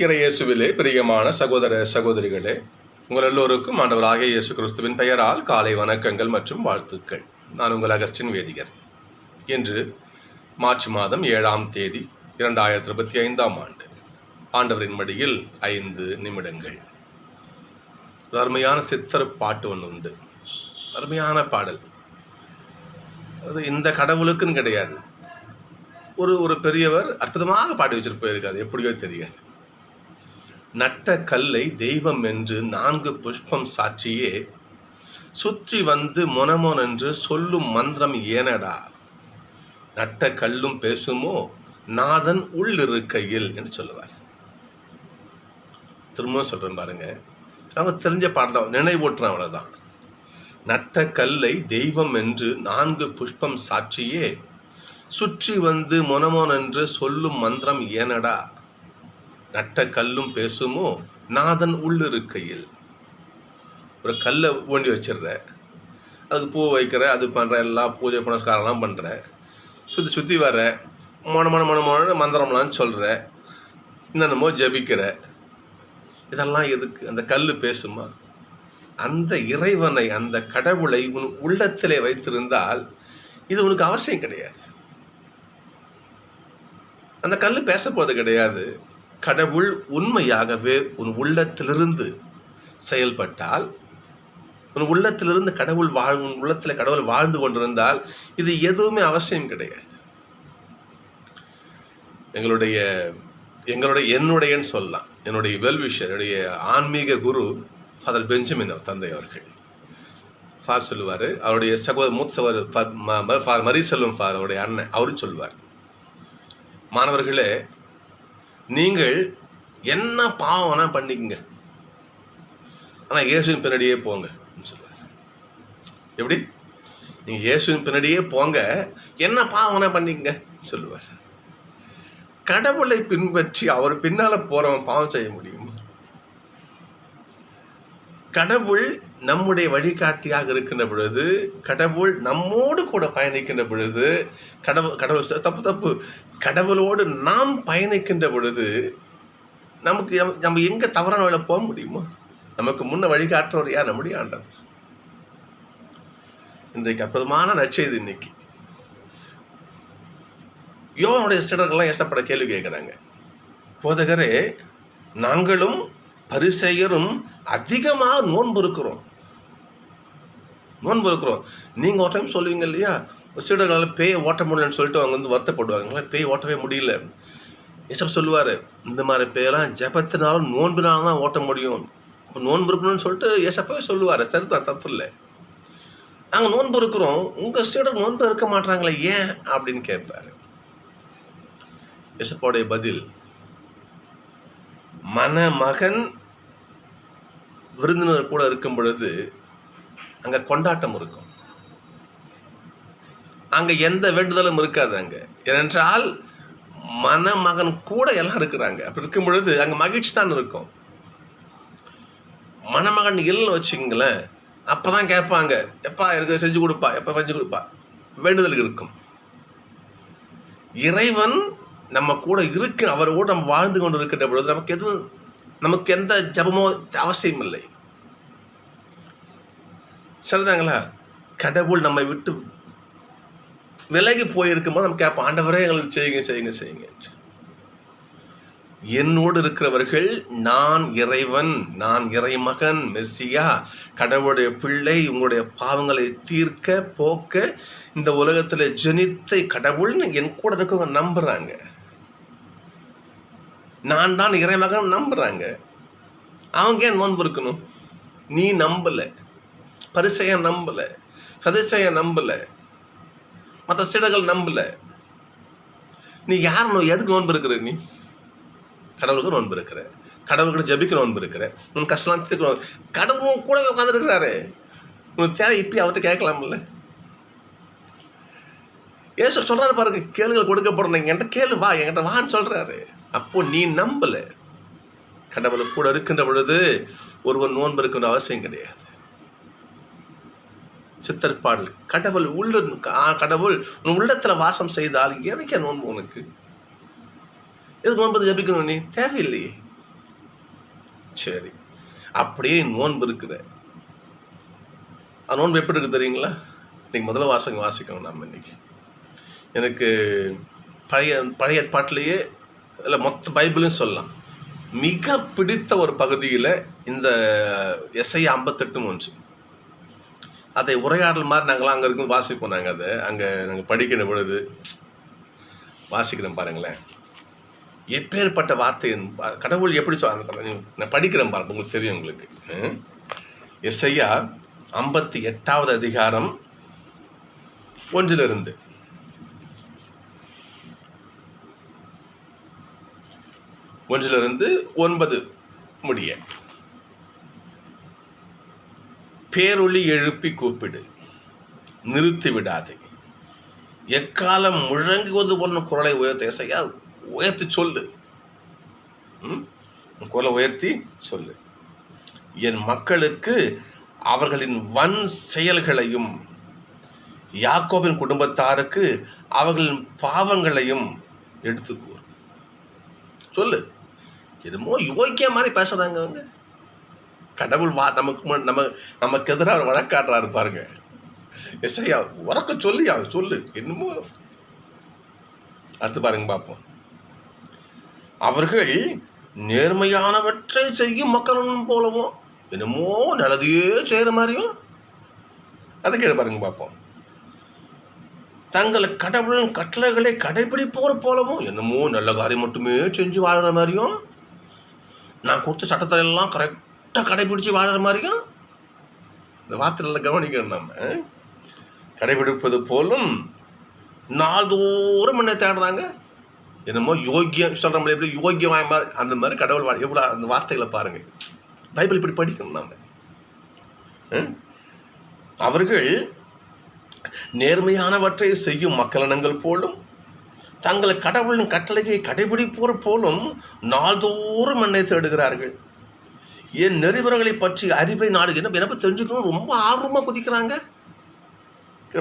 இறையேசுவிலே பிரியமான சகோதர சகோதரிகளே, உங்கள் எல்லோருக்கும் ஆண்டவராகிய இயேசு கிறிஸ்துவின் பெயரால் காலை வணக்கங்கள் மற்றும் வாழ்த்துக்கள். நான் உங்கள் அகஸ்டின் வேதிகர். இன்று மார்ச் மாதம் 7ஆம் தேதி 2025ஆம் ஆண்டு. ஆண்டவரின் மடியில் 5 நிமிடங்கள். ஒரு அருமையான சித்தர் பாட்டு ஒன்று உண்டு. அருமையான பாடல். அது இந்த கடவுளுக்குன்னு கிடையாது. ஒரு பெரியவர் அற்புதமாக பாடி வச்சுட்டு போயிருக்காது, எப்படியோ தெரியாது. நட்ட கல்லை தெய்வம் என்று 4 புஷ்பம் சாட்சியே சுற்றி வந்து மொனமொன் என்று சொல்லும் மந்திரம் ஏனடா, நட்ட கல்லும் பேசுமோ நாதன் உள்ளிருக்கையில் என்று சொல்லுவார். திரும்பவும் சொல்றேன் பாருங்க, அவங்க தெரிஞ்ச பாடம் நினைவூட்டுறேன், அவ்வளவுதான். நட்ட கல்லை தெய்வம் என்று 4 புஷ்பம் சாட்சியே சுற்றி வந்து மொனமொன் என்று சொல்லும் மந்திரம் ஏனடா, நட்ட கல்லும் பேசுமோ நாதன் உள்ளிருக்கையில். ஒரு கல்லை ஊண்டி வச்சிடுற, அதுக்கு பூ வைக்கிற, அது பண்ணுற, எல்லாம் பூஜை புனஸ்காரம்லாம் பண்ணுற, சுற்றி வர, மொன மந்திரம்லாம் சொல்கிற, என்னென்னமோ ஜபிக்கிற. இதெல்லாம் எதுக்கு? அந்த கல் பேசுமா? அந்த இறைவனை, அந்த கடவுளை உன் உள்ளத்திலே வைத்திருந்தால் இது உனக்கு அவசியம் கிடையாது. அந்த கல் பேச போவது கிடையாது. கடவுள் உண்மையாகவே உன் உள்ளத்திலிருந்து செயல்பட்டால், உன் உள்ளத்திலிருந்து கடவுள் உன் உள்ளத்தில் கடவுள் வாழ்ந்து கொண்டிருந்தால் இது எதுவுமே அவசியம் கிடையாது. என்னுடையன்னு சொல்லலாம், என்னுடைய வெல்விஷர், என்னுடைய ஆன்மீக குரு ஃபாதர் பெஞ்சமின் தந்தை அவர்கள் சொல்லுவார். அவருடைய மூத்த சகோதரர் மரிசெல்வம் அவருடைய அண்ணன் அவரும் சொல்லுவார், மாணவர்களே, நீங்கள் என்ன பாவம் வேணா பண்ணிக்கங்க, ஆனால் இயேசுவின் பின்னாடியே போங்க சொல்லுவார். எப்படி? நீங்கள் இயேசுவின் பின்னாடியே போங்க, என்ன பாவம் வேணா பண்ணிக்கங்க சொல்லுவார். கடவுளை பின்பற்றி அவர் பின்னால் போகிறவன் பாவம் செய்ய முடியுமா? கடவுள் நம்முடைய வழிகாட்டியாக இருக்கின்ற பொழுது, கடவுள் நம்மோடு கூட பயணிக்கின்ற பொழுது, கடவுள் தப்பு கடவுளோடு நாம் பயணிக்கின்ற பொழுது நம்ம எங்கே தவறான வழியில போக முடியுமா? நமக்கு முன்ன வழிகாட்டுறவர் யார்? நம்முடைய ஆண்டவர். இன்றைக்கு அற்புதமான நற்செய்தி. இன்னைக்கு யோவானுடைய சீடர்கள்லாம் ஏசப்பட கேள்வி கேட்குறாங்க, போதகரே, நாங்களும் பரிசேயரும் அதிகமாக நோன்பு இருக்கிறோம். நீங்கள் ஒரு டைம் சொல்லுவீங்க இல்லையா, சீடர்களால் பேயை ஓட்ட முடியலன்னு சொல்லிட்டு அவங்க வந்து வருத்தப்படுவாங்களா, பேய் ஓட்டவே முடியல. ஏசப்ப சொல்லுவார், இந்த மாதிரி பேயெல்லாம் ஜபத்தினாலும் நோன்பினாலும் தான் ஓட்ட முடியும். இப்போ நோன்பு இருக்கணும்னு சொல்லிட்டு ஏசப்பவே சொல்லுவார். சரிதான், தப்பு இல்லை. நாங்கள் நோன்பு இருக்கிறோம், உங்கள் சீடர் நோன்பு இருக்க மாட்டாங்களே, ஏன் அப்படின்னு கேட்பார். ஏசப்பாவுடைய பதில், மணமகன் விருந்தினர் கூட இருக்கும் பொழுது அங்க கொண்டாட்டம் இருக்கும், அங்க எந்த வேண்டுதலும் இருக்காது. அங்க ஏனென்றால் மணமகன் கூட எல்லாம் இருக்கிறாங்க. அப்படி இருக்கும் பொழுது அங்க மகிழ்ச்சி தான் இருக்கும். மணமகன் இல்லைன்னு வச்சுங்களேன், அப்பதான் கேட்பாங்க, எப்பா எனக்கு செஞ்சு கொடுப்பா, எப்ப செஞ்சு கொடுப்பா, வேண்டுதல் இருக்கும். இறைவன் நம்ம கூட இருக்கு, அவரோடு நம்ம வாழ்ந்து கொண்டு இருக்கின்ற பொழுது நமக்கு எந்த ஜபமோ அவசியம் இல்லை. சரிதாங்களா? கடவுள் நம்மை விட்டு விலகி போயிருக்கும் போது நம்ம கேட்போம், ஆண்டவரே எங்களுக்கு செய்யுங்க. என்னோடு இருக்கிறவர்கள், நான் இறைவன், நான் இறைமகன், மெஸ்ஸியா, கடவுளுடைய பிள்ளை, உங்களுடைய பாவங்களை தீர்க்க போக்க இந்த உலகத்தில் ஜனித்த கடவுள்னு என் கூட இருக்கவங்க நம்புறாங்க. நான் தான் இறைமகன் நம்புறாங்க. அவங்க ஏன் நோன்பு இருக்கணும்? நீ நம்பல, பரிசேயன் நம்பல, சதுசேயன் நம்பல, மற்ற சீடர்கள் நம்பல. நீ யார்? எதுக்கு நோன்பு இருக்கிற? நீ கடவுளுக்கு நோன்பு இருக்கிற, கடவுள்கிட்ட ஜபிக்க நோன்பு இருக்கிற, உன் கஷ்டம் தீர்க்கணும். கடவுளும் கூட உட்காந்துருக்கிறாரு, உனக்கு தேவை இப்படி அவர்கிட்ட கேட்கலாம்ல. ஏசு சொல்றாரு பாருங்க, கேளுங்கள் கொடுக்கப்படுறேன், என்கிட்ட கேளு, வா, என்கிட்ட வான்னு சொல்றாரு. அப்போ நீ நம்பல. கடவுளுக்கு கூட இருக்கின்ற பொழுது ஒருவன் நோன்பு இருக்கின்ற அவசியம் கிடையாது. சித்தர் பாடல், கடவுள் உன் உள்ளத்துல வாசம் செய்தால் எதுக்கே நோன்பு உனக்கு? எதுக்கு நோன்பு ஜபிக்கணும்? நீ தேவையில்லையே. சரி, அப்படியே நோன்பு இருக்கிற நோன்பு எப்படி இருக்கு தெரியுங்களா? இன்னைக்கு முதல்ல வாசிக்கணும் நம்ம இன்னைக்கு. எனக்கு பழைய ஏற்பாட்டிலேயே இல்லை மொத்த பைபிளும் சொல்லலாம், மிக பிடித்த ஒரு பகுதியில் இந்த எஸ்ஐயா 58:1. அதை உரையாடல் மாதிரி நாங்களாம் அங்கே இருக்கும் வாசிப்போம். நாங்கள் அதை அங்கே நாங்கள் படிக்கிற பொழுது வாசிக்கிறோம் பாருங்களேன். எப்பேற்பட்ட வார்த்தை கடவுள் எப்படி நான் படிக்கிறேன் பாருங்க, உங்களுக்கு தெரியும். உங்களுக்கு எஸ்ஐயா 58வது அதிகாரம் 1 9 முடிய. பேரொளி எழுப்பி கூப்பிடு, நிறுத்தி விடாதே. எக்காலம் முழங்குவது போன்ற குரலை உயர்த்த. எஸ்ஐயா உயர்த்தி சொல்லு, குரலை உயர்த்தி சொல்லு. என் மக்களுக்கு அவர்களின் வன் செயல்களையும், யாக்கோபின் குடும்பத்தாருக்கு அவர்களின் பாவங்களையும் எடுத்து கூறு. சொல்லு. என்னமோ யோக்கிய மாதிரி பேசுறாங்க அவங்க. கடவுள் நமக்கு எதிராக வழக்காடுறாரு பாருங்க. எஸ்ஐயா உறக்க சொல்லு என்னமோ. அடுத்து பாருங்க பார்ப்போம். அவர்கள் நேர்மையானவற்றை செய்யும் மக்களும் போலவும், என்னமோ நல்லதையே செய்யற மாதிரியும். அதுக்கு பாருங்க பார்ப்போம். தங்கள் கடவுளின் கட்டளைகளை கடைபிடிப்போர் போலவும், என்னமோ நல்ல காரியம் மட்டுமே செஞ்சு வாழற மாதிரியும், நான் கொடுத்த சட்டத்தை எல்லாம் கரெக்டாக கடைபிடிச்சு வாழற மாதிரியும். இந்த வார்த்தையில கவனிக்கணும். நம்ம கடைபிடிப்பது போலும் நாள்தோறும் என்ன தேடுறாங்க. என்னமோ யோக்கியம் சொல்ற மாதிரி, எப்படி யோக்கியம் அந்த மாதிரி கடவுள் எவ்வளோ அந்த வார்த்தைகளை பாருங்க. பைபிள் இப்படி படிக்கணும் நம்ம. அவர்கள் நேர்மையானவற்றை செய்யும் மக்களினங்கள் போலும், தங்கள் கடவுளின் கட்டளையை கடைபிடிப்போர் போலும் நாள்தோறும் என்னை தேடுகிறார்கள். என் நெறிமுறைகளை பற்றி அறிவை நாடுகிற என்ன தெரிஞ்சுக்கணும் ரொம்ப ஆர்வமாக குதிக்கிறாங்க.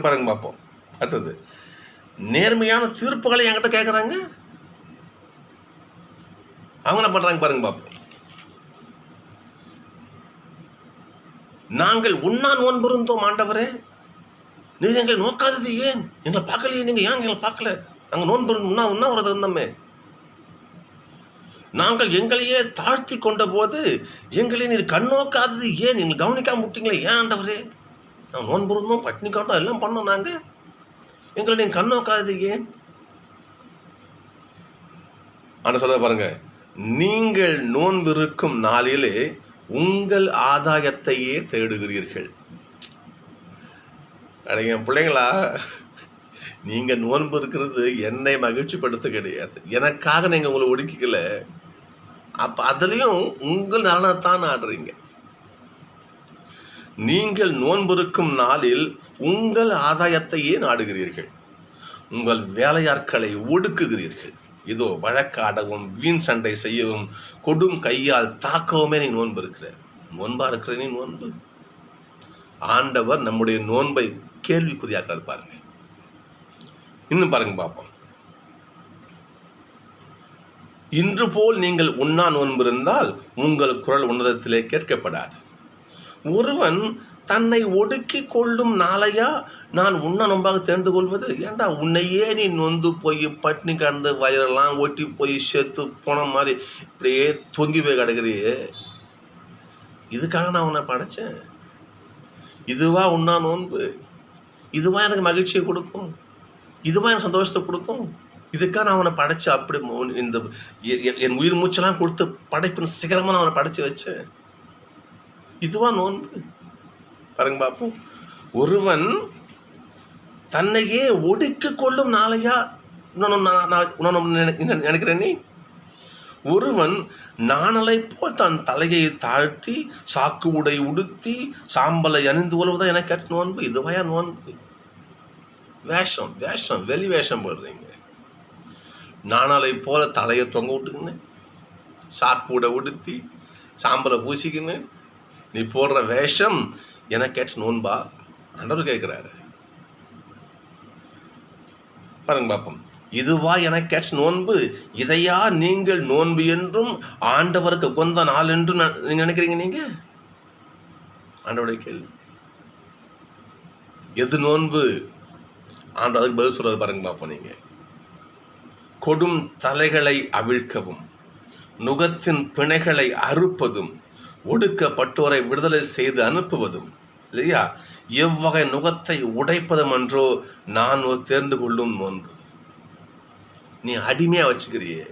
பாருங்க பார்ப்போம். அடுத்தது, நேர்மையான தீர்ப்புகளை என்கிட்ட கேட்குறாங்க. அவங்க என்ன பண்றாங்க பாருங்க பார்ப்போம். நாங்கள் உண்ணா நோன்பு இருந்தோம் ஆண்டவரே, நீங்க எங்களை நோக்காதது ஏன்? எங்களை பார்க்கலையே, நீங்க ஏன் எங்களை பார்க்கல? நாங்கள் நோன்பு உண்ணாவிரதம் இருந்தோமே. நாங்கள் எங்களையே தாழ்த்தி கொண்ட போது எங்களை நீர் கண்ணோக்காதது ஏன்? எங்களை கவனிக்காம விட்டீங்களே ஏன் ஆண்டவரே? நாங்கள் நோன்பு இருந்தோம், பட்டினி காட்டம் எல்லாம் பண்ணோம், நாங்கள் எங்களை நீங்க கண்ணோக்காதது ஏன்? ஆனா சொல்ல பாருங்க, நீங்கள் நோன்பு இருக்கும் நாளிலே உங்கள் ஆதாயத்தையே தேடுகிறீர்கள். என் பிள்ளைங்களா, நீங்க நோன்பு இருக்கிறது என்னை மகிழ்ச்சிப்படுத்த கிடையாது, எனக்காக நீங்க உங்களை ஒடுக்கிக்கல. அப்ப அதுலயும் உங்கள் நலனைத்தான் ஆடுறீங்க. நீங்கள் நோன்பு இருக்கும் நாளில் உங்கள் ஆதாயத்தையே நாடுகிறீர்கள், உங்கள் வேலையாட்களை ஒடுக்குகிறீர்கள். இதோ வழக்காடவும் வீண் சண்டை செய்யவும் கொடும் கையால் தாக்கவுமே நீ நோன்பு இருக்கிற. நோன்பா இருக்கிற நீ நோன்பு. ஆண்டவர் நம்முடைய நோன்பை கேள்விக்குறியாக்க பாருங்க. இன்னும் பாருங்க பார்ப்போம். இன்று போல் நீங்கள் உண்ணா நோன்பு இருந்தால் உங்கள் குரல் உன்னதத்திலே கேட்கப்படாது. ஒருவன் தன்னை ஒடுக்கி கொள்ளும் நாளையா நான் உண்ணா நோன்பாக தேர்ந்து கொள்வது? ஏண்டா உன்னையே நீ நொந்து போய் பட்டினி கடந்து வயிறெல்லாம் ஒட்டி போய் செத்து போன மாதிரி இப்படியே தொங்கி போய் கிடக்குறியே, இதுக்காக நான் உன்னை படைச்சேன்? இதுவா உண்ணா நோன்பு? இதுவா எனக்கு மகிழ்ச்சியை கொடுக்கும்? இதுவா எனக்கு சந்தோஷத்தை கொடுக்கும்? இதுக்காக நான் அவனை படைச்சு அப்படி இந்த என் உயிர் மூச்செல்லாம் கொடுத்து படைப்பின் சிகரமாக நான் அவனை படைச்சு வச்சேன். இதுவா நோன்பு? பாருங்க பாப்போம். ஒருவன் தன்னையே ஒடுக்கி கொள்ளும் நாளையா நினைக்கிறேன் நீ? ஒருவன் நாணலை போல் தன் தலையை தாழ்த்தி சாக்கு உடை உடுத்தி சாம்பலை அணிந்து கொள்வதா எனக்கு கேட்ட நோன்பு? இதுவாயா நோன்பு? வேஷம் வேஷம் வெளி வேஷம் போடுறீங்க. நாணலை போல தலையை தொங்க விட்டுக்கின்னு சாக்கு உடை உடுத்தி சாம்பலை பூசிக்கின்னு நீ போடுற வேஷம் எனக்கு கேட்ட நோன்பா? ஆண்டவர் கேட்கிறாரு. பாருங்க பாப்போம். இதுவா எனக்கேற்ற நோன்பு? இதையா நீங்கள் நோன்பு என்றும் ஆண்டவருக்கு உகந்த நாள் என்றும் நீங்க நினைக்கிறீங்க? நீங்க ஆண்டவருடைய கேள்வி, எது நோன்பு? ஆண்டவருக்கு பதில் சொல்றாரு பாருங்க பாப்போம். நீங்க கொடும் தலைகளை அவிழ்க்கவும், நுகத்தின் பிணைகளை அறுப்பதும், ஒடுக்கப்பட்டோரை விடுதலை செய்து அனுப்புவதும் இல்லையா, எவ்வகை நுகத்தை உடைப்பதும் என்றோ நான் ஒரு தேர்ந்து கொள்ளும் நோன்பு. நீ அடிமையா வச்சுக்கிறியே,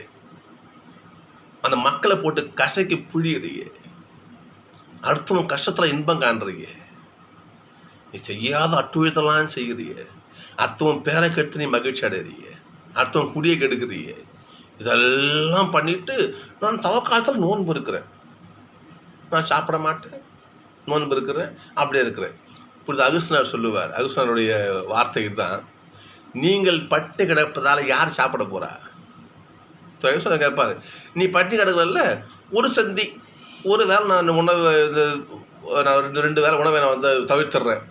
அந்த மக்களை போட்டு கசைக்கு புழியிறியே, அடுத்தவங்க கஷ்டத்துல இன்பம் காண்றியே, நீ செய்யாத அட்டுழித்தெல்லாம் செய்கிறிய, அடுத்தவன் பேரை கெடுத்து நீ மகிழ்ச்சி அடைறிய, அடுத்தவன் குடியை கெடுக்கிறிய, இதெல்லாம் பண்ணிட்டு நான் தவக்காலத்தில் நோன்பு இருக்கிறேன், நான் சாப்பிட மாட்டேன், நோன்பு இருக்கிறேன், அப்படியே இருக்கிறேன். இப்பொழுது அகுஸ்தினார் சொல்லுவார், அகுஸ்தினாருடைய வார்த்தை தான், நீங்கள் பட்டு கிடப்பதால் யார் சாப்பிட போறா? அகுஸ்தினார் கேட்பாரு, நீ பட்டி கிடக்கிறல்ல, ஒரு சந்தி ஒரு வேளை நான் உணவு நான் 2 வேளை உணவை நான் வந்து தவிர்த்துறேன்,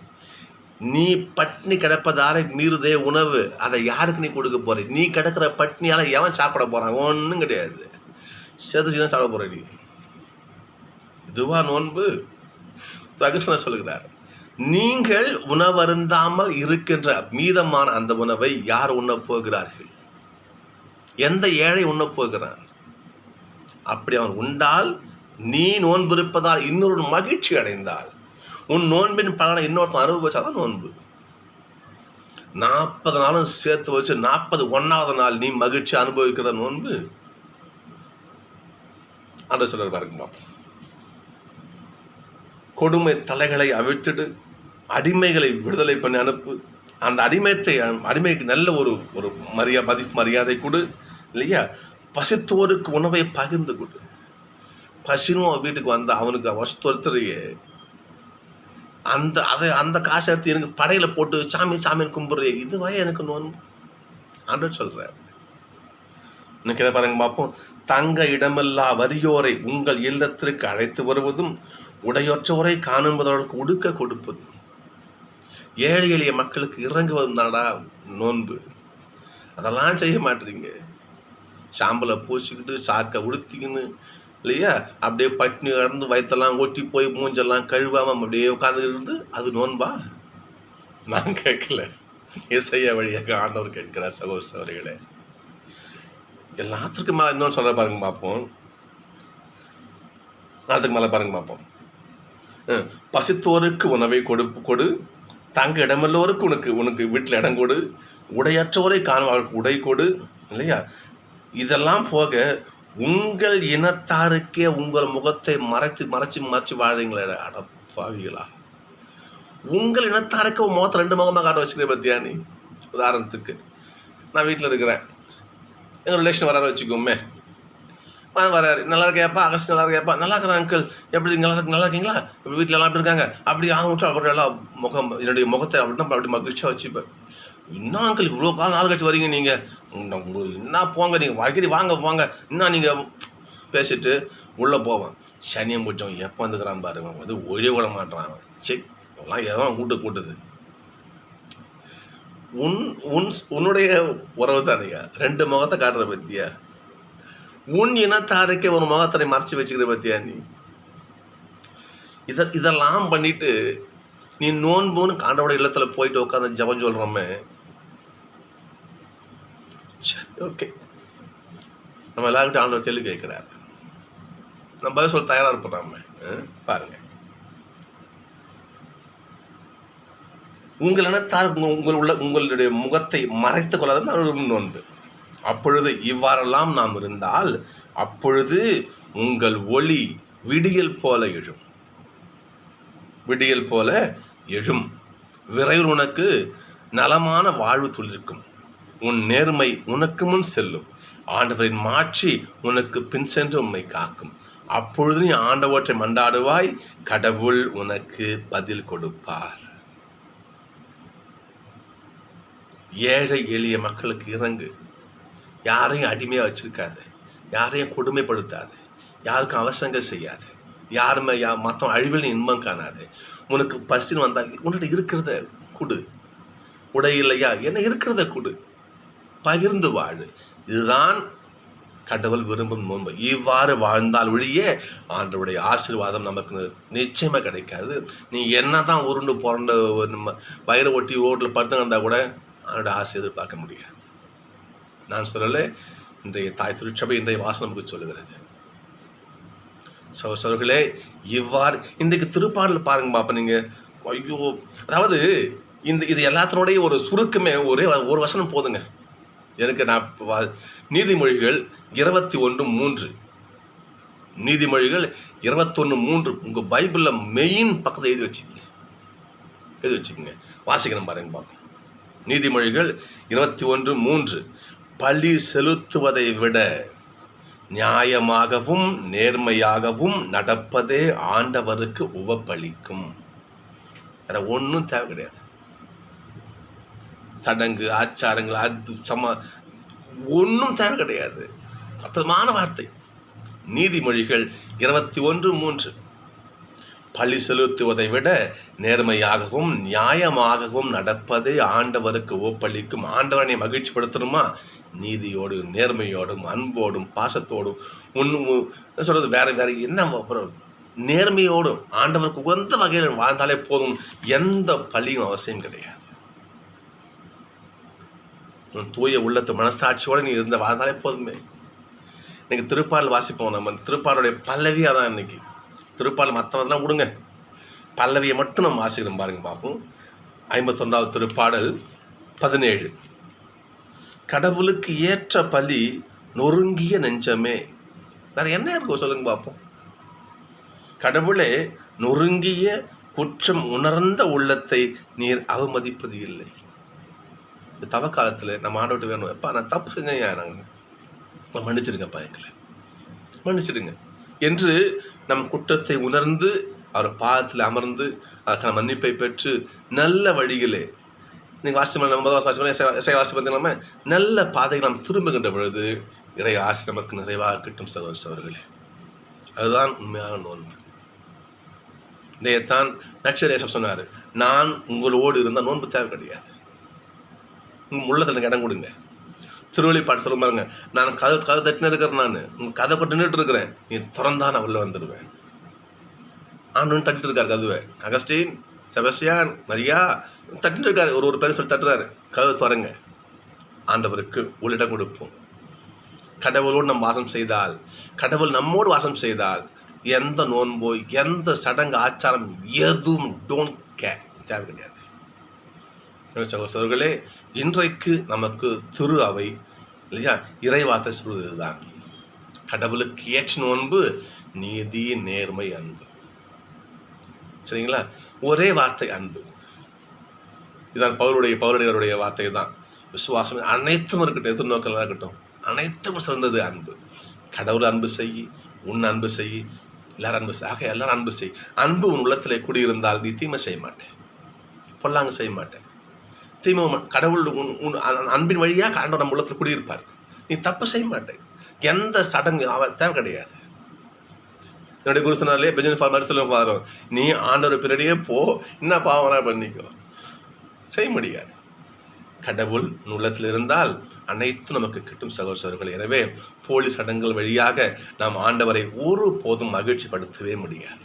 நீ பட்னி கிடப்பதால மீறுதே உணவு, அதை யாருக்கு நீ கொடுக்க போற? நீ கிடக்கிற பட்னியால எவன் சாப்பிட போறான்? ஒன்றும் கிடையாது, சேர்த்து தான் சாப்பிட போற நீ. இதுவா நோன்பு? அகுஸ்தினார் சொல்லுகிறார், நீங்கள் உணவருந்தாமல் இருக்கின்ற மீதமான அந்த உணவை யார் உண்ணப் போகிறார்கள்? எந்த ஏழை உண்ணப் போகிறான்? அப்படி அவன் உண்டால், நீ நோன்பு இருப்பதால் இன்னொரு மகிழ்ச்சி அடைந்தால், உன் நோன்பின் பலனை இன்னொருத்தன் அனுபவிச்சாதான் நோன்பு. 40 நாளும் சேர்த்து வச்சு 41வது நாள் நீ மகிழ்ச்சி அனுபவிக்கிற நோன்பு. ஆண்டவர் சொல்றார் பாருங்க, கொடுமை தலைகளை அவிழ்த்துடு, அடிமைகளை விடுதலை பண்ணி அனுப்பு, அந்த அடிமைக்கு நல்ல ஒரு மரியாதை கொடு இல்லையா, பசித்தோருக்கு உணவை பகிர்ந்து கொடு. பசினும் வீட்டுக்கு வந்த அவனுக்கு வசத்துறையே அந்த காசை எடுத்து எனக்கு படையில போட்டு சாமின்னு கும்பிடுறே, இதுவா எனக்கு நோன்பு? ஆண்டவர் சொல்றார். இன்னைக்கு பாருங்க பார்ப்போம், தங்க இடமில்லா வறியோரை உங்கள் இல்லத்திற்கு அழைத்து வருவதும், உடையற்றோரை காணும்பவர்களுக்கு உடுக்க கொடுப்பதும், ஏழை எளிய மக்களுக்கு இறங்குவதும் தானடா நோன்பு. அதெல்லாம் செய்ய மாட்டீங்க. சாம்பலை பூசிக்கிட்டு சாக்கை உடுத்திக்கின்னு இல்லையா, அப்படியே பட்னி கடந்து வயிற்றெல்லாம் ஒட்டி போய் மூஞ்செல்லாம் கழுவாமல் அப்படியே உட்காந்துக்கிட்டு அது நோன்பா? நான் கேட்கல, இசைய வழியாக ஆண்டவர் கேட்கிறார். சகோதர சகோதரிகளே, எல்லாத்துக்கும் மேலே இன்னொன்று சொல்ல பாருங்க பார்ப்போம். நாளத்துக்கு மேலே பாருங்க பார்ப்போம். பசித்தோருக்கு உணவை கொடு, தங்க இடமெல்லோருக்கு உனக்கு வீட்டில் இடம் கொடு, உடையற்றோரை காணுவார்களுக்கு உடை கொடு இல்லையா. இதெல்லாம் போக உங்கள் இனத்தாருக்கே உங்கள் முகத்தை மறைச்சு வாழறீங்களே அடப்பாவிகளா. உங்கள் இனத்தாருக்கு முகத்தை 2 முகமாக காட்ட வச்சுக்கிறேன் பத்தியா நீ. உதாரணத்துக்கு நான் வீட்டில் இருக்கிறேன், எங்கள் ரிலேஷன் வராரு வச்சுக்கோமே, வராரு, நல்லா இருக்கையாப்பா அகஸ்ட், நல்லா இருக்கையாப்பா, நல்லா இருக்கிற அங்கிள், எப்படி நல்லா இருக்கீங்களா, இப்போ வீட்டில் எல்லாம் எப்படி இருக்காங்க, அப்படி ஆகிட்டு அப்புறம் எல்லாம் என்னுடைய முகத்தை அப்படி மகிழ்ச்சியாக வச்சுப்பேன். இன்னும் அங்கிள் இவ்வளோ நாள் கழிச்சு வரீங்க நீங்கள், என்ன போங்க நீங்கள் அடிக்கடி வாங்க இன்னும் நீங்கள் பேசிட்டு உள்ளே போவேன். சனியம் பிடிச்சவன் எப்போ வந்துக்கிறான் பாருங்க, வந்து ஒழிய விட மாட்டான். செக் எல்லாம் எவன் கூட்டுது. உன்னுடைய உறவு தானையா 2 முகத்தை காட்டுற பத்தியா? உன் இனத்தாருக்கே ஒரு முகத்தை மறைச்சி வச்சுக்கிற பத்தியா நீ? இதெல்லாம் பண்ணிட்டு நீ நோன்புன்னு ஆண்டவருடைய இல்லத்துல போயிட்டு உட்காந்து ஜபம் சொல்றோமே. ஓகே, நம்ம எல்லாருக்கிட்ட ஆண்டவர் கேள்வி கேட்கிறாரு, நம்ம பதில் சொல்ல தயாரா இருப்போம். நாம பாருங்க, உங்கள் இனத்தார் உங்களுடைய முகத்தை மறைத்துக் கொள்ளாத நோன்பு. அப்பொழுது இவ்வாறெல்லாம் நாம் இருந்தால், அப்பொழுது உங்கள் ஒளி விடியல் போல எழும், விரைவில் உனக்கு நலமான வாழ்வு துளிர்க்கும், உன் நேர்மை உனக்கு முன் செல்லும், ஆண்டவரின் மாட்சி உனக்கு பின் சென்று உம்மை காக்கும். அப்பொழுது நீ ஆண்டவற்றை மண்டாடுவாய், கடவுள் உனக்கு பதில் கொடுப்பார். ஏழை எளிய மக்களுக்கு இறங்கு, யாரையும் அடிமையாக வச்சிருக்காது, யாரையும் கொடுமைப்படுத்தாது, யாருக்கும் அவசரங்கள் செய்யாது, யாருமே மற்றவன் அழிவில் இன்பம் காணாது. உனக்கு பசின்னு வந்தால் உன்கிட்ட இருக்கிறத கொடு, உடை இல்லையா என்ன இருக்கிறத கொடு, பகிர்ந்து வாழு. இதுதான் கடவுள் விரும்பும் நோன்பு. இவ்வாறு வாழ்ந்தால் ஒழிய ஆண்டவருடைய ஆசீர்வாதம் நமக்கு நிச்சயமாக கிடைக்காது. நீ என்னதான் உருண்டு புரண்டு வயிறு ஒட்டி ரோட்டில் படுத்து கிடந்தா கூட அவனோட ஆசை எதிர்பார்க்க முடியாது. நான் சொல்லலை, இன்றைய தாய் திருச்சபை இன்றைய வாசம் நமக்கு சொல்லுகிறது. சகோதரர்களே, இவ்வாறு இன்றைக்கு திருப்பாடல் பாருங்க பாப்பா. நீங்கள் ஐயோ, அதாவது இது எல்லாத்தினுடைய ஒரு சுருக்கமே ஒரே ஒரு வசனம் போதுங்க எனக்கு. நான் நீதிமொழிகள் 21:3 நீதிமொழிகள் 21:3 உங்கள் பைபிளில் மெயின் பக்கத்தில் எழுதி வச்சுக்கோங்க. வாசிக்கணும் பாருங்க பார்ப்போம். நீதிமொழிகள் 21:3 பழி செலுத்துவதை விட நியாயமாகவும் நேர்மையாகவும் நடப்பதே ஆண்டவருக்கு உவப்பளிக்கும். வேற ஒன்றும் தேவை கிடையாது. சடங்கு ஆச்சாரங்கள் அது ஒன்றும் தேவை கிடையாது. அற்புதமான வார்த்தை. நீதிமொழிகள் 21:3 பழி செலுத்துவதை விட நேர்மையாகவும் நியாயமாகவும் நடப்பதே ஆண்டவருக்கு ஒப்பளிக்கும். ஆண்டவனை மகிழ்ச்சிப்படுத்தணுமா? நீதியோடு நேர்மையோடும் அன்போடும் பாசத்தோடும் ஒன்று சொல்றது வேற என்ன அப்புறம் நேர்மையோடும் ஆண்டவருக்கு உகந்த வகையில் வாழ்ந்தாலே போதும். எந்த பழியும் அவசியம் கிடையாது. தூய உள்ளத்து மனசாட்சியோடு நீ இருந்த வாழ்ந்தாலே போதுமே. இன்னைக்கு திருப்பாடல் வாசிப்போம். நம்ம திருப்பாடலுடைய பல்லவியாக தான் இன்னைக்கு. திருப்பாடல் மற்றவதெல்லாம் விடுங்க, பல்லவியை மட்டும் நம்ம வாசிக்கிறோம் பாருங்க பார்ப்போம். 51வது திருப்பாடல் 17 கடவுளுக்கு ஏற்ற பலி நொறுங்கிய நெஞ்சமே. வேற என்ன இருக்கும் சொல்லுங்க பார்ப்போம். கடவுளே, நொறுங்கிய குற்றம் உணர்ந்த உள்ளத்தை நீர் அவமதிப்பது இல்லை. இந்த தவ காலத்தில் நம்ம ஆண்டவர்கிட்ட வேணும், எப்பா நான் தப்பு செஞ்சேன், நான் மன்னிச்சிடுங்கப்பா, எங்களை மன்னிச்சிடுங்க என்று நம் குற்றத்தை உணர்ந்து அவர் பாதத்தில் அமர்ந்து அதற்கான மன்னிப்பை பெற்று நல்ல வழிகளே நீங்கள் வாசி பார்த்தீங்கன்னா நல்ல பாதைகள் நாம் திரும்புகின்ற பொழுது இறை ஆசி நமக்கு நிறைவாக கிட்டும். சகோதரர்களே, அதுதான் உண்மையான நோன்பு. இதைத்தான் நட்சரேசம் சொன்னார், நான் உங்களோடு இருந்தால் நோன்பு தேவை கிடையாது. உங்கள் உள்ளத்தில் எனக்கு இடம் கொடுங்க. திருவள்ளிப்பாட்டு சொல்ல பாருங்க, நான் கதை தட்டினு இருக்கிறேன், நான் உங்கள் கதை கொண்டு நின்றுட்டு இருக்கிறேன், நீ திறந்தா நான் உள்ள வந்துடுவேன். ஆண்டு தட்டிட்டு இருக்காரு கதுவை. அகஸ்டின், செபஸ்டியான், மரியா தட்டிட்டு இருக்காரு. ஒரு பேர் சொல்லி தட்டுறாரு, கதவை திறங்க. ஆண்டவருக்கு உள்ளிடம் கொடுப்போம். கடவுளோடு நம்ம வாசம் செய்தால், கடவுள் நம்மோடு வாசம் செய்தால், எந்த நோன்போ எந்த சடங்கு ஆச்சாரம் எதுவும் டோன்ட் கேர், தேவை கிடையாது. சகோதரர்களே, இன்றைக்கு நமக்கு திரு அவை இல்லையா இறைவார்த்தை சொல்வதுதான், கடவுளுக்கு ஏற்ற நோன்பு நீதி நேர்மை அன்பு. சரிங்களா? ஒரே வார்த்தை அன்பு. இதான் பவுலுடையவருடைய வார்த்தை தான். விசுவாசம் அனைத்தும் இருக்கட்டும், எதிர்நோக்கெல்லாம் இருக்கட்டும், அனைத்தும் சிறந்தது அன்பு. கடவுள் அன்பு செய், உன் அன்பு செய், எல்லாரும் அன்பு செய். ஆக எல்லாரும் அன்பு செய். அன்பு உன் உள்ளத்தில் குடியிருந்தால் நீ தீமை செய்ய மாட்டேன், பொல்லாங்க செய்ய மாட்டேன். தீமை கடவுள் அன்பின் வழியாக ஆண்டவர் நம்ம உள்ளத்தில் குடியிருப்பார். நீ தப்பு செய்ய மாட்டேன். எந்த சடங்கு தேவை கிடையாது. என்னுடைய குரு சொன்னாலே பெஞ்சமின் ஃபார்மர் சொல்ல பாரு, நீ ஆண்டவர் பின்னாடியே போ, என்ன பாவனா பண்ணிக்கோ, செய்ய முடியாது. கடவுள் உள்ளத்தில் இருந்தால் அனைத்தும் நமக்கு கிட்டும் சகோதரர்கள். எனவே போலி சடங்குகள் வழியாக நாம் ஆண்டவரை ஒரு போதும் மகிழ்ச்சிப்படுத்தவே முடியாது.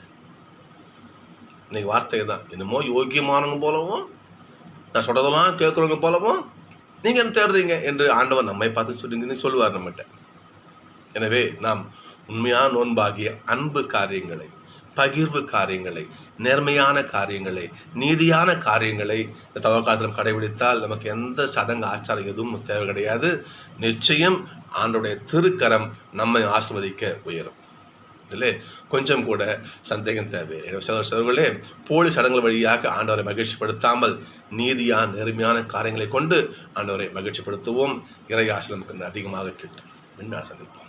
இன்னைக்கு வார்த்தை தான், என்னமோ யோகியமானவங்க போலவும் நான் சொல்றதெல்லாம் கேட்குறவங்க போலவும் நீங்கள் என்ன தேடுறீங்க என்று ஆண்டவர் நம்மை பார்த்து சொல்லுங்கன்னு சொல்லுவார் நம்மகிட்ட. எனவே நாம் உண்மையான நோன்பாகிய அன்பு காரியங்களை, பகிர்வு காரியங்களை, நேர்மையான காரியங்களை, நீதியான காரியங்களை இந்த தவக்காலத்திலும் கடைபிடித்தால் நமக்கு எந்த சடங்கு ஆச்சாரம் எதுவும் தேவை கிடையாது. நிச்சயம் ஆண்டோடைய திருக்கரம் நம்மை ஆசிர்வதிக்க உயரும். இதில் கொஞ்சம் கூட சந்தேகம் தேவை. சகோதரர்களே, போலி சடங்குகள் வழியாக ஆண்டவரை மகிழ்ச்சிப்படுத்தாமல் நீதியான நேர்மையான காரியங்களை கொண்டு ஆண்டவரை மகிழ்ச்சிப்படுத்துவோம். இறை ஆசை நமக்கு அதிகமாக கிட்டும். என்ன சந்திப்போம்.